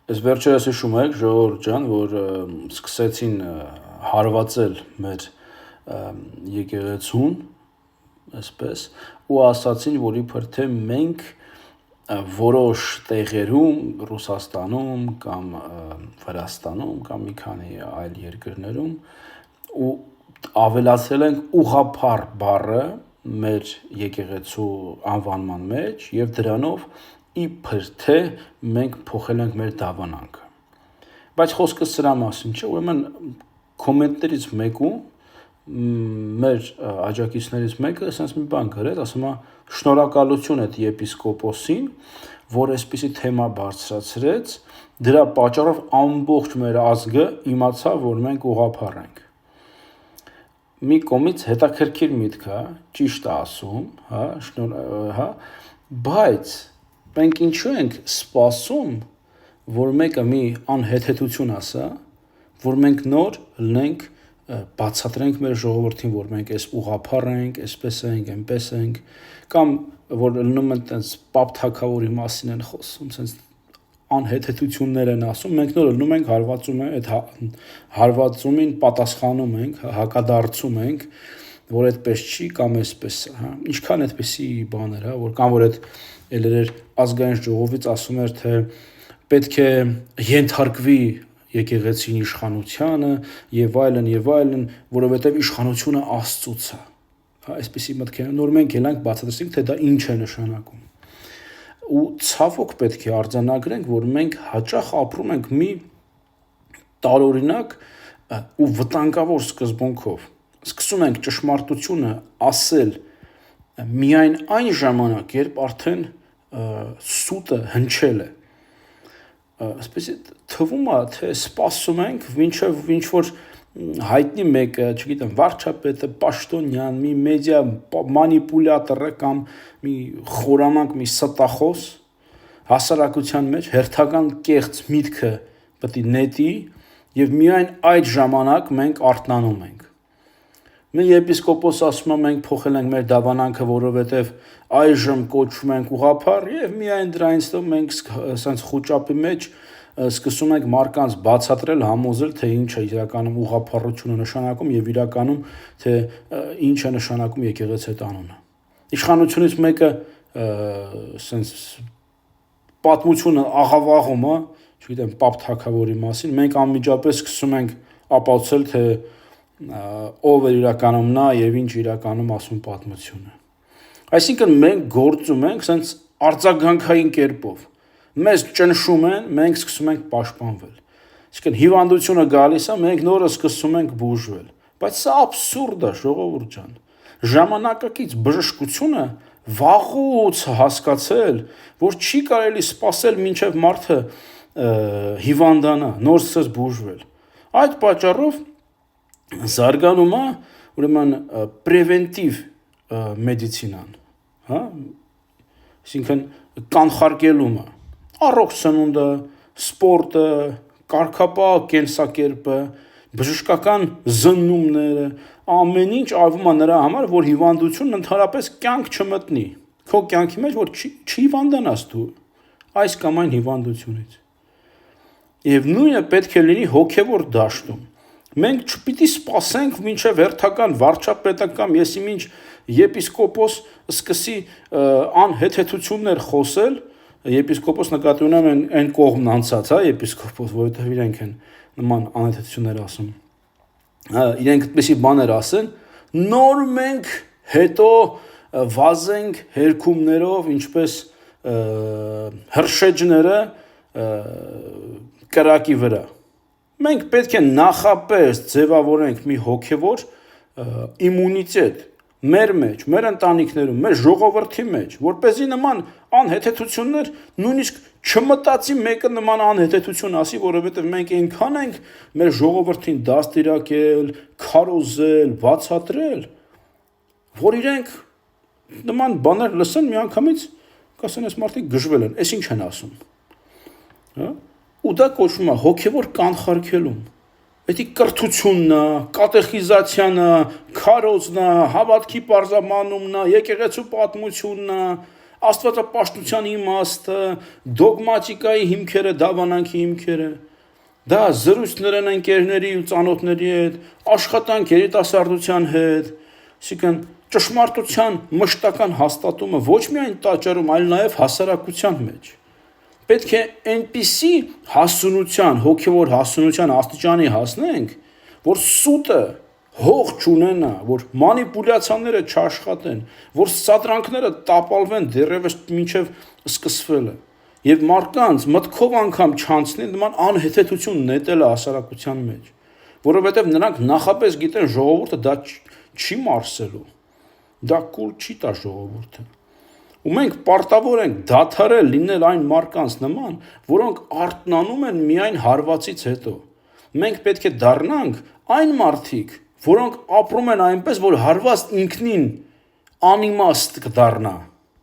Ես վերջերս հիշում եք, ժողովուրդ ջան, որ սկսեցին հարվածել մեր եկեղեցուն, այսպես, ու ասացին, որ իբր թե մենք որոշ տեղերում, Ռուսաստանում կամ Վրաստանում կամ մի քանի այլ երկրներում ու ավելացրել ենք ուղղափառ բառը մեր եկեղեցու անվանման մեջ եւ դրանով իբր թե մենք փոխել ենք մեր դավանանքը։ Բայց խոսքը սրա մասին չէ, ուրեմն կոմենտներից մեկում մեր աջակիցներից մեկը ասես մի բան գրեց, ասում է շնորհակալություն այդ եպիսկոպոսին, որ այսպիսի թեմա բարձրացրեց, դրա պատճառով ամբողջ մեր ազգը իմացավ, որ մենք ուղղափառ ենք։ Մի կողմից հետաքրքիր միտք է, ճիշտ է ասում, բայց մենք ինչու ենք սպասում, որ մեկը մի անհեթեթություն ասա, որ մենք նոր լնենք, բացատրենք մեր ժողովրդին, որ մենք այս ուղղափառ ենք, այսպես ենք, այնպես ենք, կամ որ լնում են տենց պապ թագավորի մասին են խոսում, սենց անհեթեթություններ են ասում, մենք նոր լնում ենք հարվածում են, այդ հարվածումին պատասխանում ենք, հակադարձում ենք, որ այդպես չի կամ այսպես է, ինչքան այդպեսի բաներ, որ կամ որ այդ ելերեր ազգային ժողովից ասում էր, թե պետք է ենթարկվի եկեղեցին իշխանությանը եւ այլն, որովհետեւ իշխանությունը Աստծուց է։ Այսպեսի մտքեր նոր մենք ելանք բացատրենք, թե դա ինչ է նշանակում։ Ու ցավոք պետք է արձանագրենք, որ մենք հաճախ ապրում ենք մի տարօրինակ ու վտանգավոր սկզբունքով։ Սկսում ենք ճշմարտությունը ասել միայն այն ժամանակ, երբ արդեն սուտը հնչել է։ Այսպես թվում է, թե սպասում ենք, մինչև ինչ որ հայտնի մեկը, չգիտեմ, վարչապետը, պաշտոնյան, մի մեդիա մանիպուլյատորը կամ մի խորամանկ, մի ստախոս հասարակության մեջ հերթական կեղծ միտքը պետք է նետի եւ միայն այդ ժամանակ մենք արթնանում ենք։ Մի եպիսկոպոս ասում է մենք փոխել ենք մեր դավանանքը, որովհետև այժմ կոչվում ենք ուղղափառ եւ միայն դրանից հետո մենք ասենց խոճապի մեջ սկսում ենք մարկանց բացատրել, համոզել, թե ինչ է իրականում ուղղափառությունը նշանակում եւ իրականում թե ինչ է նշանակում եկեղեցի այդ անունը։ Իշխանությունից մեկը ասենց պատմությունը աղավաղում է, չգիտեմ, պապ թագավորի մասին, մենք անմիջապես սկսում ենք ապացուցել, թե ով է իրականում նա եւ ինչ իրականում ասում պատմությունը։ Այսինքն մենք գործում ենք ասենց արձագանքային կերպով։ Մեզ ճնշում են, մենք սկսում ենք պաշտպանվել։ Այսինքն հիվանդությունը գալիս է, մենք նորը սկսում ենք բուժվել։ Բայց սա աբսուրդ է, ժողովուրդ ջան։ Ժամանակակից բժշկությունը վաղուց հասկացել, որ չի կարելի սпасել մինչև մարդը հիվանդանա, նոր սկսես բուժվել։ Այդ պատճառով զարգանում է ուրեմն պրևենտիվ մեդիցինան, այսինքն կանխարգելումը, առողջ սնունդը, սպորտը, կարգապահ կենսակերպը, բժշկական զննումները, ամեն ինչ արվում է նրա համար, որ հիվանդությունն ընդհանրապես կյանք չմտնի, քո կյանքի մեջ, որ չհիվանդանաս դու այս կամ այն հիվանդությունից։ Եվ նույնը պետք է լինի հոգևոր դաշտում։ Մենք չպիտի սպասենք մինչև հերթական վարչապետը կամ եսիմինչ եպիսկոպոս սկսի անհեթեթություններ խոսել, եպիսկոպոս նկատի ունեմ այն կողմն անցած, եպիսկոպոս, որովհետև իրենք են նման անհեթեթություններ ասում։ Իրենք այդպիսի բաներ ասեն, նոր մենք հետո վազենք հերքումներով, ինչպես հրշեջները կրակի վրա։ Մենք պետք է նախապես ձևավորենք մի հոգևոր իմունիտետ մեր մեջ, մեր ընտանիքներում, մեր ժողովրդի մեջ, որպեսզի նման անհեթեթություններ նույնիսկ չմտածի մեկը նման անհեթեթություն ասի, որովհետև մենք այնքան ենք մեր ժողովրդին դաստիարակել, քարոզել, բացատրել, որ իրենք նման բաներ լսեն միանգամից կասեն, այս մարդիկ գժվել են, այս ինչ են ասում։ Ու դա կոչվում է հոգևոր կանխարգելում։ Դա կրթությունն է, կատեխիզացիան է, քարոզն է, հավատքի պարզաբանումն է, եկեղեցու պատմությունն է, Աստվածապաշտության իմաստը, դոգմատիկայի հիմքերը, դավանանքի հիմքերը, դա զրույցներ են ընկերների ու ծանոթների հետ, աշխատանք երիտասարդության հետ, այսինքն ճշմարտության մշտական հաստատումը ոչ միայն տաճարում, այլ նաև հասարակության մեջ։ Պետք է այնպիսի հասունության, հոգևոր հասունության աստիճանի հասնենք, որ սուտը հող չունենա, որ մանիպուլյացիաները չաշխատեն, որ սադրանքները տապալվեն դեռևս մինչև սկսվելը, եւ մարդկանց մտքով անգամ չանցնի նման անհեթեթություն նետելը հասարակության մեջ, որովհետեւ նրանք նախապես գիտեն ժողովուրդը դա չի մարսելու, դա կուլ չի տա ժողովուրդը։ Ու մենք պարտավոր ենք դադարել լինել այն մարդկանց նման, որոնք արթնանում են միայն հարվածից հետո։ Մենք պետք է դառնանք այն մարդիկ, որոնք ապրում են այնպես, որ հարվածն ինքնին անիմաստ կդառնա։